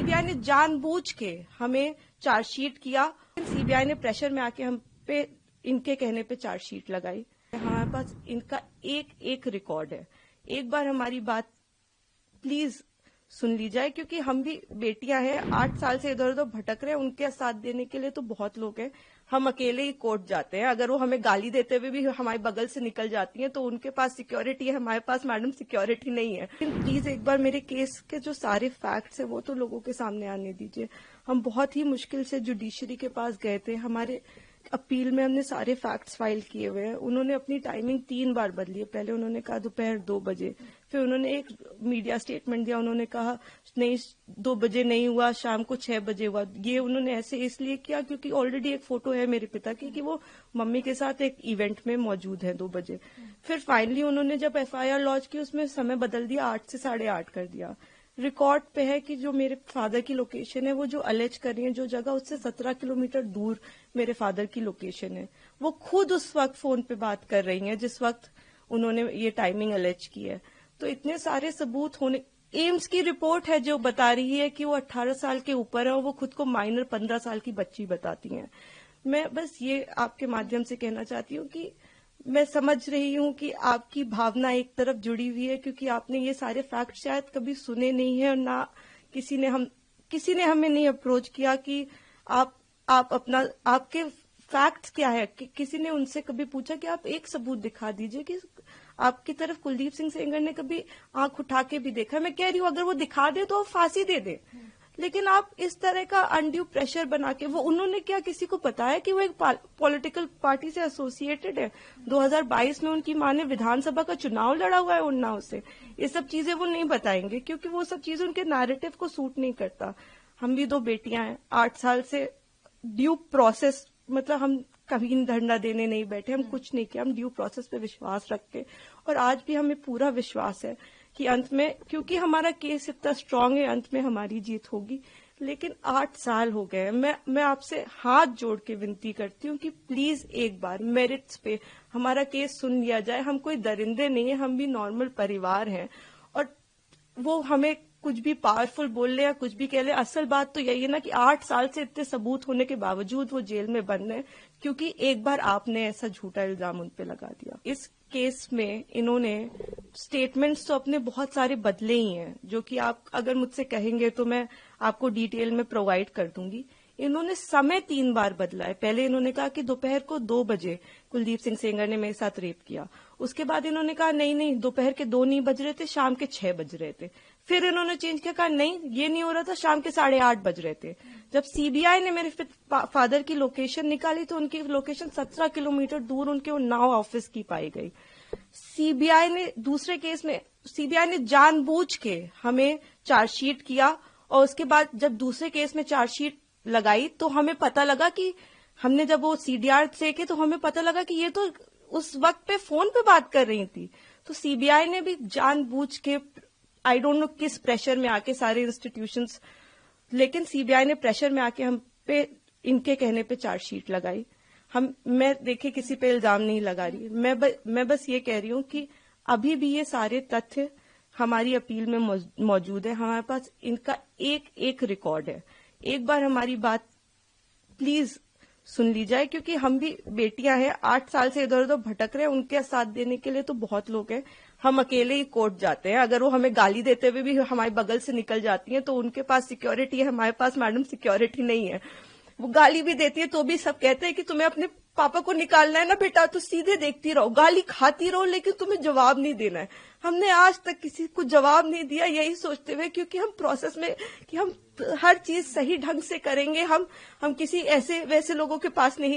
CBI ने जानबूझ के हमें चार्जशीट किया। सीबीआई ने प्रेशर में आके हम पे इनके कहने पे चार्जशीट लगाई। हमारे पास इनका एक एक रिकॉर्ड है। एक बार हमारी बात प्लीज सुन ली जाए, क्योंकि हम भी बेटियां हैं, 8 साल से इधर उधर भटक रहे हैं। उनके साथ देने के लिए तो बहुत लोग हैं। हम अकेले ही कोर्ट जाते हैं। अगर वो हमें गाली देते हुए भी हमारे बगल से निकल जाती हैं तो उनके पास सिक्योरिटी है, हमारे पास मैडम सिक्योरिटी नहीं है। लेकिन प्लीज एक बार मेरे केस के जो सारे फैक्ट्स है वो तो लोगों के सामने आने दीजिए। हम बहुत ही मुश्किल से जुडिशरी के पास गए थे। हमारे अपील में हमने सारे फैक्ट्स फाइल किए हुए हैं। उन्होंने अपनी टाइमिंग 3 बार बदली है। पहले उन्होंने कहा दोपहर 2 बजे, फिर उन्होंने एक मीडिया स्टेटमेंट दिया, उन्होंने कहा नहीं 2 बजे नहीं हुआ, शाम को 6 बजे हुआ। ये उन्होंने ऐसे इसलिए किया क्योंकि ऑलरेडी एक फोटो है मेरे पिता की कि वो मम्मी के साथ एक इवेंट में मौजूद है 2 बजे। फिर फाइनली उन्होंने जब एफआईआर लॉन्च की उसमें समय बदल दिया, 8 से 8:30 कर दिया। रिकॉर्ड पे है कि जो मेरे फादर की लोकेशन है, वो जो अलेज कर रही है जो जगह, उससे 17 किलोमीटर दूर मेरे फादर की लोकेशन है। वो खुद उस वक्त फोन पे बात कर रही हैं जिस वक्त उन्होंने ये टाइमिंग अलेज की है। तो इतने सारे सबूत होने, एम्स की रिपोर्ट है जो बता रही है कि वो 18 साल के ऊपर है और वो खुद को माइनर 15 साल की बच्ची बताती हैं। मैं बस ये आपके माध्यम से कहना चाहती हूँ कि मैं समझ रही हूँ कि आपकी भावना एक तरफ जुड़ी हुई है, क्योंकि आपने ये सारे फैक्ट शायद कभी सुने नहीं है और ना किसी ने हमें नहीं अप्रोच किया कि आप अपना आपके फैक्ट्स क्या है। किसी ने उनसे कभी पूछा कि आप एक सबूत दिखा दीजिए कि आपकी तरफ कुलदीप सिंह सेंगर ने कभी आंख उठा के भी देखा। मैं कह रही हूँ अगर वो दिखा दे तो वो फांसी दे दे, लेकिन आप इस तरह का अनड्यू प्रेशर बना के, वो उन्होंने क्या किसी को पता है कि वो एक पॉलिटिकल पार्टी से एसोसिएटेड है। 2022 में उनकी मां ने विधानसभा का चुनाव लड़ा हुआ है उन्नाव से। ये सब चीजें वो नहीं बताएंगे क्योंकि वो सब चीजें उनके नैरेटिव को सूट नहीं करता। हम भी 2 बेटियां हैं, 8 साल से ड्यू प्रोसेस, मतलब हम कभी धरना देने नहीं बैठे, हम कुछ नहीं किया, हम ड्यू प्रोसेस पे विश्वास रखते और आज भी हमें पूरा विश्वास है कि अंत में, क्योंकि हमारा केस इतना स्ट्रांग है, अंत में हमारी जीत होगी। लेकिन 8 साल हो गए। मैं आपसे हाथ जोड़ के विनती करती हूँ कि प्लीज एक बार मेरिट्स पे हमारा केस सुन लिया जाए। हम कोई दरिंदे नहीं है, हम भी नॉर्मल परिवार हैं और वो हमें कुछ भी पावरफुल बोल ले या कुछ भी कह ले, असल बात तो यही है ना कि 8 साल से इतने सबूत होने के बावजूद वो जेल में बंद है क्योंकि एक बार आपने ऐसा झूठा इल्जाम उन पे लगा दिया। इस केस में इन्होंने स्टेटमेंट्स तो अपने बहुत सारे बदले ही हैं, जो कि आप अगर मुझसे कहेंगे तो मैं आपको डिटेल में प्रोवाइड कर दूंगी। इन्होंने समय 3 बार बदला है। पहले इन्होंने कहा कि दोपहर को 2 बजे कुलदीप सिंह सेंगर ने मेरे साथ रेप किया। उसके बाद इन्होंने कहा नहीं दोपहर के 2 नहीं बज रहे थे, शाम के 6 बज रहे थे। फिर इन्होंने चेंज किया, कहा नहीं ये नहीं हो रहा था, शाम के 8:30 बज रहे थे। जब सीबीआई ने मेरे फादर की लोकेशन निकाली तो उनकी लोकेशन 17 किलोमीटर दूर उनके उन्नाव ऑफिस की पाई गई। सीबीआई ने दूसरे केस में सीबीआई ने जानबूझ के हमें चार्जशीट किया और उसके बाद जब दूसरे केस में चार्जशीट लगाई तो हमें पता लगा कि हमने जब वो सीडीआर देखे तो हमें पता लगा कि ये तो उस वक्त पे फोन पे बात कर रही थी। तो सीबीआई ने भी जानबूझ के, आई डोंट नो किस प्रेशर में आके सारे इंस्टीट्यूशंस, लेकिन सीबीआई ने प्रेशर में आके हम पे इनके कहने पे चार्जशीट लगाई। मैं देखिए किसी पे इल्जाम नहीं लगा रही, मैं बस ये कह रही हूँ कि अभी भी ये सारे तथ्य हमारी अपील में मौजूद है। हमारे पास इनका एक एक रिकॉर्ड है। एक बार हमारी बात प्लीज सुन ली जाए, क्योंकि हम भी बेटियां हैं, 8 साल से इधर उधर भटक रहे हैं। उनके साथ देने के लिए तो बहुत लोग हैं। हम अकेले ही कोर्ट जाते हैं। अगर वो हमें गाली देते हुए भी हमारे बगल से निकल जाती हैं तो उनके पास सिक्योरिटी है, हमारे पास मैडम सिक्योरिटी नहीं है। वो गाली भी देती है तो भी सब कहते हैं कि तुम्हें अपने पापा को निकालना है ना बेटा, तो सीधे देखती रहो, गाली खाती रहो, लेकिन तुम्हें जवाब नहीं देना है। हमने आज तक किसी को जवाब नहीं दिया, यही सोचते हुए, क्योंकि हम प्रोसेस में कि हम हर चीज सही ढंग से करेंगे। हम किसी ऐसे वैसे लोगों के पास नहीं